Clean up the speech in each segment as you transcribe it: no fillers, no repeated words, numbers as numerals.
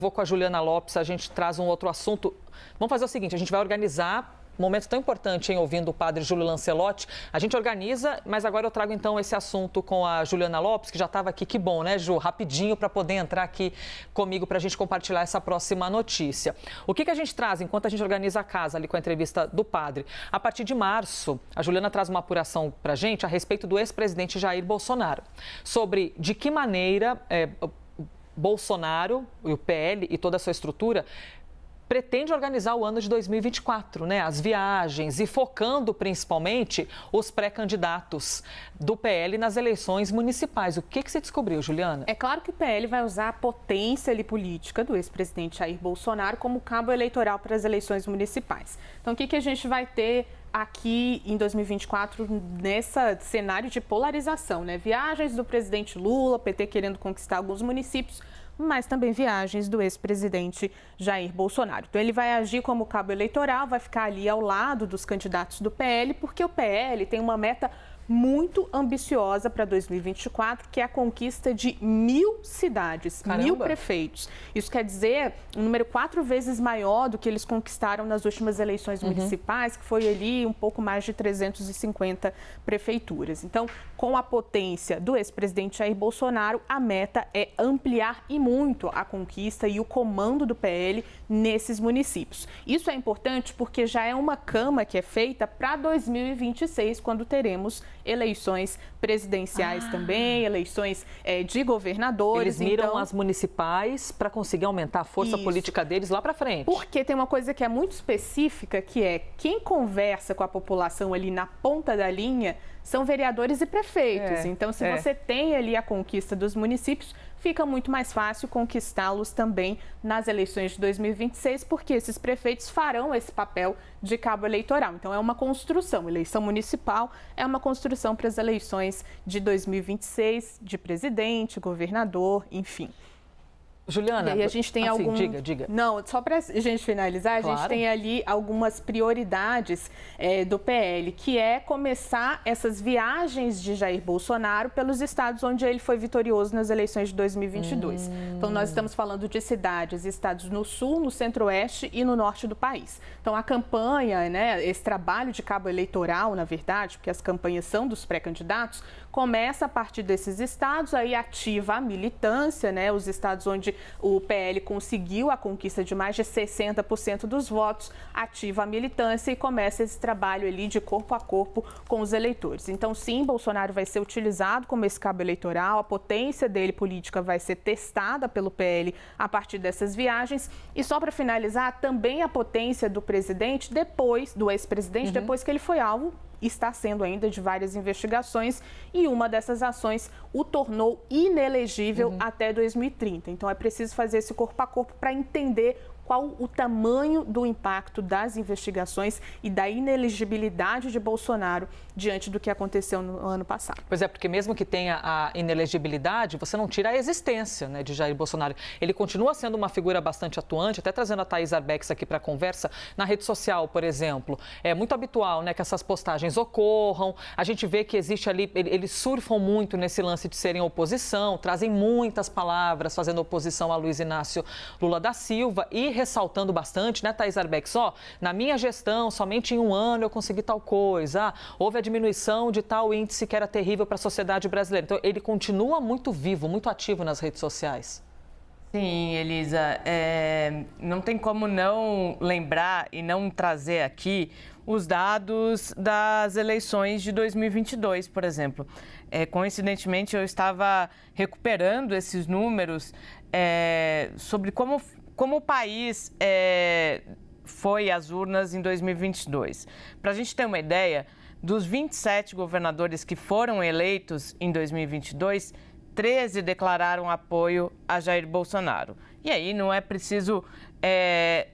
Vou com a Juliana Lopes, a gente traz um outro assunto. Vamos fazer o seguinte, a gente vai organizar um momento tão importante, ouvindo o padre Júlio Lancelotti. A gente organiza, mas agora eu trago então esse assunto com a Juliana Lopes, que já estava aqui. Que bom, né, Ju? Rapidinho para poder entrar aqui comigo para a gente compartilhar essa próxima notícia. O que a gente traz enquanto a gente organiza a casa ali com a entrevista do padre? A partir de março, a Juliana traz uma apuração para a gente a respeito do ex-presidente Jair Bolsonaro. Sobre de que maneira Bolsonaro e o PL e toda a sua estrutura pretende organizar o ano de 2024, né? As viagens e focando principalmente os pré-candidatos do PL nas eleições municipais. O que você descobriu, Juliana? É claro que o PL vai usar a potência política do ex-presidente Jair Bolsonaro como cabo eleitoral para as eleições municipais. Então, o que a gente vai ter aqui em 2024 nesse cenário de polarização, né? Viagens do presidente Lula, PT querendo conquistar alguns municípios, mas também viagens do ex-presidente Jair Bolsonaro. Então, ele vai agir como cabo eleitoral, vai ficar ali ao lado dos candidatos do PL, porque o PL tem uma meta muito ambiciosa para 2024, que é a conquista de 1.000 cidades, Caramba. 1.000 prefeitos. Isso quer dizer um número 4 vezes maior do que eles conquistaram nas últimas eleições municipais, que foi ali um pouco mais de 350 prefeituras. Então, com a potência do ex-presidente Jair Bolsonaro, a meta é ampliar e muito a conquista e o comando do PL nesses municípios. Isso é importante porque já é uma cama que é feita para 2026, quando teremos eleições presidenciais também, eleições de governadores. Eles miram as municipais para conseguir aumentar a força política deles lá para frente. Porque tem uma coisa que é muito específica, que é quem conversa com a população ali na ponta da linha são vereadores e prefeitos. Então, se você tem ali a conquista dos municípios, fica muito mais fácil conquistá-los também nas eleições de 2026, porque esses prefeitos farão esse papel de cabo eleitoral. Então, é uma construção. Eleição municipal é uma construção para as eleições de 2026, de presidente, governador, enfim. Juliana, e aí a gente tem diga. Não, só para a gente finalizar, Claro. A gente tem ali algumas prioridades do PL, que é começar essas viagens de Jair Bolsonaro pelos estados onde ele foi vitorioso nas eleições de 2022. Então, nós estamos falando de cidades e estados no sul, no centro-oeste e no norte do país. Então, a campanha, né, esse trabalho de cabo eleitoral, na verdade, porque as campanhas são dos pré-candidatos, começa a partir desses estados, aí ativa a militância, né, os estados onde o PL conseguiu a conquista de mais de 60% dos votos, ativa a militância e começa esse trabalho ali de corpo a corpo com os eleitores. Então, sim, Bolsonaro vai ser utilizado como esse cabo eleitoral, a potência dele política vai ser testada pelo PL a partir dessas viagens. E só para finalizar, também a potência do presidente depois, do ex-presidente, depois que ele foi alvo, está sendo ainda de várias investigações, e uma dessas ações o tornou inelegível até 2030. Então, é preciso fazer esse corpo a corpo para entender qual o tamanho do impacto das investigações e da inelegibilidade de Bolsonaro diante do que aconteceu no ano passado. Pois é, porque mesmo que tenha a inelegibilidade, você não tira a existência, né, de Jair Bolsonaro. Ele continua sendo uma figura bastante atuante, até trazendo a Thaís Arbex aqui para a conversa, na rede social, por exemplo. É muito habitual, né, que essas postagens ocorram, a gente vê que existe ali, eles surfam muito nesse lance de serem oposição, trazem muitas palavras fazendo oposição a Luiz Inácio Lula da Silva e ressaltando bastante, né, Thaís Arbex, na minha gestão, somente em um ano eu consegui tal coisa, houve a diminuição de tal índice que era terrível para a sociedade brasileira. Então, ele continua muito vivo, muito ativo nas redes sociais. Sim, Elisa, não tem como não lembrar e não trazer aqui os dados das eleições de 2022, por exemplo. Coincidentemente, eu estava recuperando esses números sobre como o país foi às urnas em 2022. Para a gente ter uma ideia, dos 27 governadores que foram eleitos em 2022, 13 declararam apoio a Jair Bolsonaro. E aí não é preciso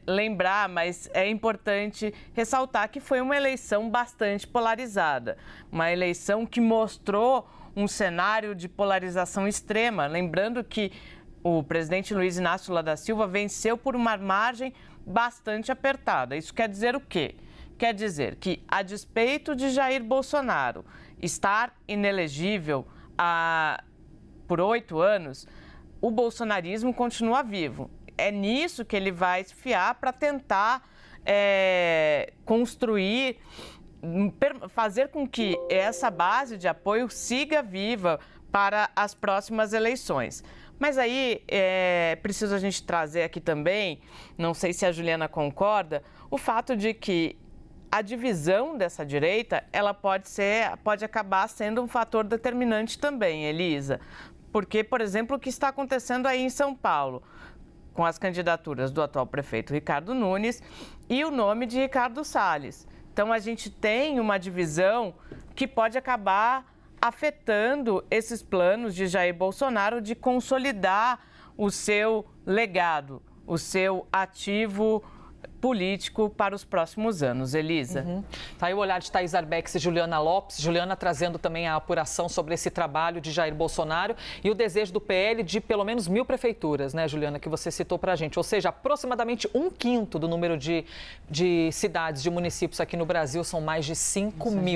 lembrar, mas é importante ressaltar que foi uma eleição bastante polarizada. Uma eleição que mostrou um cenário de polarização extrema. Lembrando que o presidente Luiz Inácio Lula da Silva venceu por uma margem bastante apertada. Isso quer dizer o quê? Quer dizer que, a despeito de Jair Bolsonaro estar inelegível por 8 anos, o bolsonarismo continua vivo. é nisso que ele vai se fiar para tentar construir, fazer com que essa base de apoio siga viva para as próximas eleições. Mas aí é preciso a gente trazer aqui também, não sei se a Juliana concorda, o fato de que a divisão dessa direita, ela pode acabar sendo um fator determinante também, Elisa. Porque, por exemplo, o que está acontecendo aí em São Paulo, com as candidaturas do atual prefeito Ricardo Nunes e o nome de Ricardo Salles. Então, a gente tem uma divisão que pode acabar afetando esses planos de Jair Bolsonaro de consolidar o seu legado, o seu ativo político para os próximos anos. Elisa. Tá aí o olhar de Thaís Arbex e Juliana Lopes. Juliana trazendo também a apuração sobre esse trabalho de Jair Bolsonaro e o desejo do PL de pelo menos 1.000 prefeituras, né, Juliana, que você citou para a gente. Ou seja, aproximadamente 1/5 do número de cidades, de municípios aqui no Brasil, são mais de 5.000.